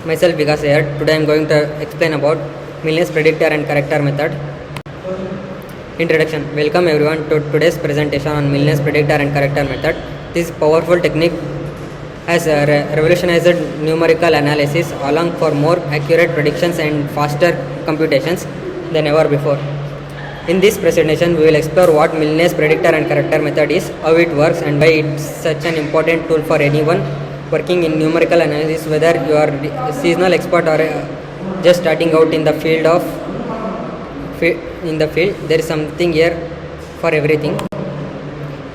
Myself Vikas here. Today I am going to explain about Milnes predictor and corrector method. Introduction. Welcome everyone to today's presentation on Milnes predictor and corrector method. This powerful technique has revolutionized numerical analysis, allowing for more accurate predictions and faster computations than ever before. In this presentation, we will explore what Milnes predictor and corrector method is, how it works, and why it's such an important tool for anyone working in numerical analysis, whether you are a seasonal expert or just starting out in the field. There is something here for everything.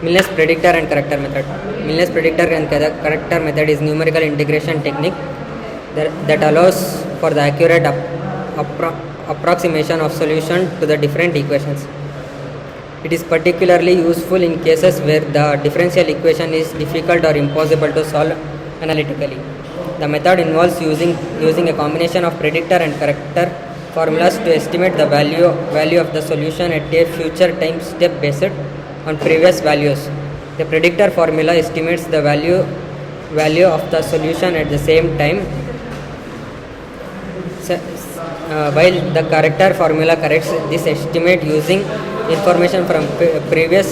Milnes predictor and corrector method. Milnes predictor and corrector method is numerical integration technique that allows for the accurate approximation of solution to the different equations. It is particularly useful in cases where the differential equation is difficult or impossible to solve analytically. The method involves using a combination of predictor and corrector formulas to estimate the value of the solution at a future time step based on previous values. The predictor formula estimates the value of the solution at the same time, while the corrector formula corrects this estimate using information from previous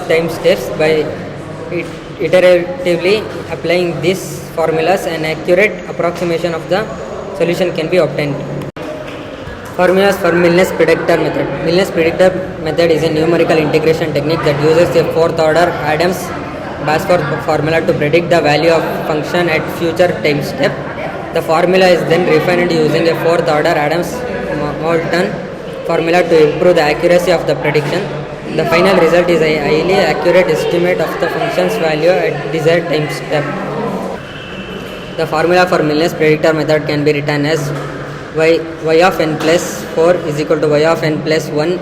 time steps. By iteratively applying these formulas, an accurate approximation of the solution can be obtained. Formulas for Milnes predictor method. Milnes predictor method is a numerical integration technique that uses a fourth order Adams-Bashforth formula to predict the value of function at future time step. The formula is then refined using a fourth order Adams-Moulton formula to improve the accuracy of the prediction. The final result is a highly accurate estimate of the function's value at desired time step. The formula for Milnes predictor method can be written as y of n plus 4 is equal to y of n plus 1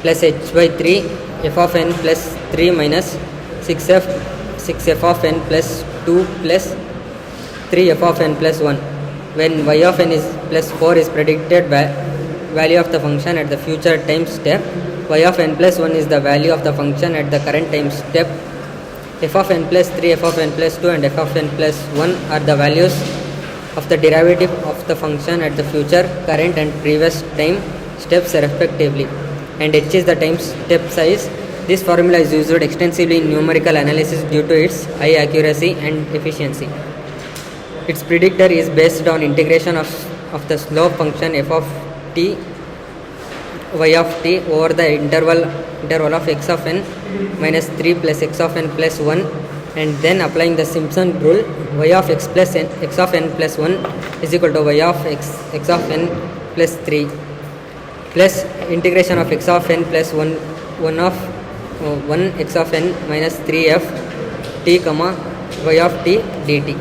plus h by 3 f of n plus 3 minus 6f of n plus 2 plus 3 f of n plus 1. When y of n is plus 4 is predicted value of the function at the future time step, y of n plus 1 is the value of the function at the current time step. F of n plus 3, f of n plus 2 and f of n plus 1 are the values of the derivative of the function at the future, current and previous time steps respectively, and h is the time step size. This formula is used extensively in numerical analysis due to its high accuracy and efficiency. Its predictor is based on integration of the slope function f of t y of t over the interval of x of n minus 3 plus x of n plus 1, and then applying the Simpson rule, y of x plus n, x of n plus 1 is equal to y of x of n plus 3 plus integration of x of n plus 1 of 1 x of n minus 3f t comma y of t dt.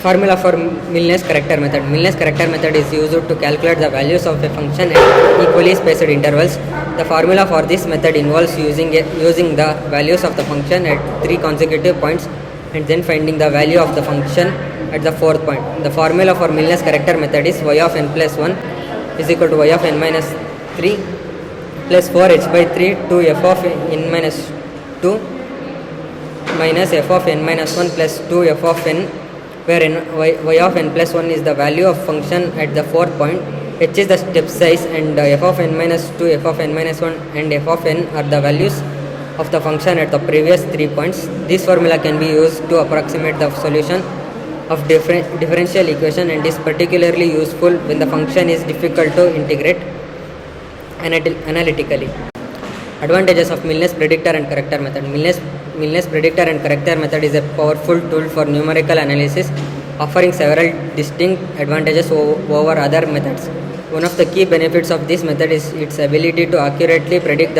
Formula for Milnes corrector method. Milnes corrector method is used to calculate the values of a function at equally spaced intervals. The formula for this method involves using the values of the function at 3 consecutive points and then finding the value of the function at the 4th point. The formula for Milnes corrector method is y of n plus 1 is equal to y of n minus 3 plus 4h by 3 to f of n minus 2 minus f of n minus 1 plus 2 f of n, where y of n plus 1 is the value of function at the 4th point, h is the step size, and f of n minus 2, f of n minus 1 and f of n are the values of the function at the previous 3 points. This formula can be used to approximate the solution of differential equation and is particularly useful when the function is difficult to integrate analytically. Advantages of Milnes predictor and corrector method. Milnes predictor and corrector method is a powerful tool for numerical analysis, offering several distinct advantages over other methods. One of the key benefits of this method is its ability to accurately predict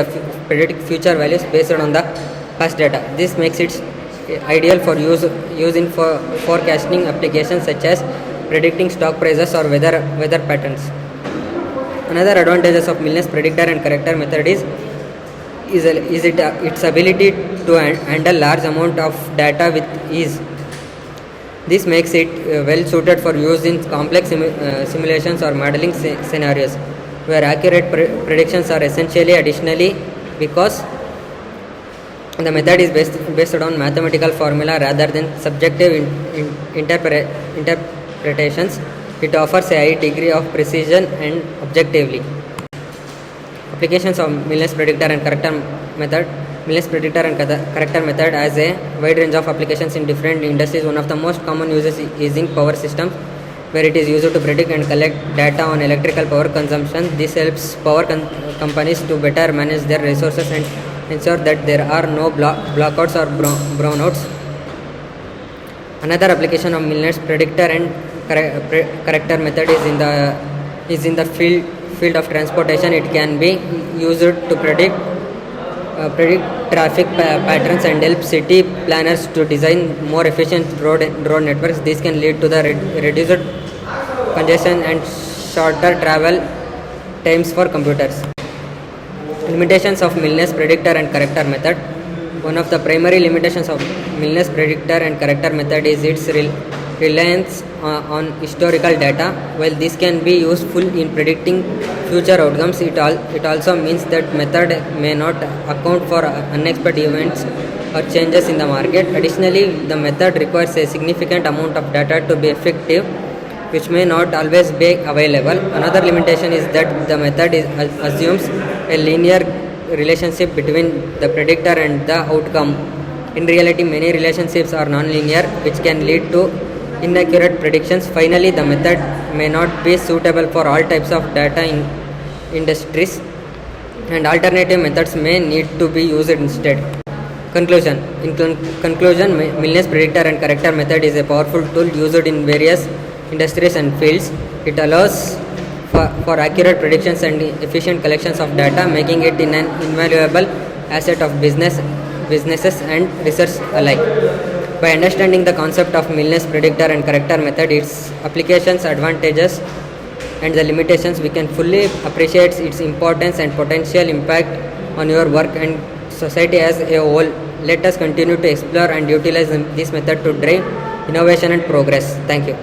future values based on the past data. This makes it ideal for use in forecasting applications such as predicting stock prices or weather patterns. Another advantages of Milnes predictor and corrector method is its ability to handle large amount of data with ease. This makes it well suited for use in complex simulations or modeling scenarios where accurate predictions are essentially additionally because The method is based on mathematical formula rather than subjective interpretations. It offers a high degree of precision and objectively. Applications of Miller's predictor and corrector method. Miller's predictor and corrector method has a wide range of applications in different industries. One of the most common uses is in power systems, where it is used to predict and collect data on electrical power consumption. This helps power companies to better manage their resources and ensure that there are no blackouts or brownouts. Another application of Miller's predictor and corrector method is in the field of transportation. It can be used to predict traffic patterns and help city planners to design more efficient road networks. This can lead to the reduced congestion and shorter travel times for computers. Limitations of Milner's predictor and corrector method. One of the primary limitations of Milner's predictor and corrector method is its reliance on historical data. While this can be useful in predicting future outcomes, it also means that method may not account for unexpected events or changes in the market. Additionally, the method requires a significant amount of data to be effective, which may not always be available. Another limitation is that the method assumes a linear relationship between the predictor and the outcome. In reality, many relationships are non-linear, which can lead to inaccurate predictions. Finally, the method may not be suitable for all types of data in industries, and alternative methods may need to be used instead. Conclusion. In conclusion, Milner's predictor and corrector method is a powerful tool used in various industries and fields. It allows for accurate predictions and efficient collections of data, making it an invaluable asset of businesses and research alike. By understanding the concept of Milner's predictor and corrector method, its applications, advantages, and the limitations, we can fully appreciate its importance and potential impact on your work and society as a whole. Let us continue to explore and utilize this method to drive innovation and progress. Thank you.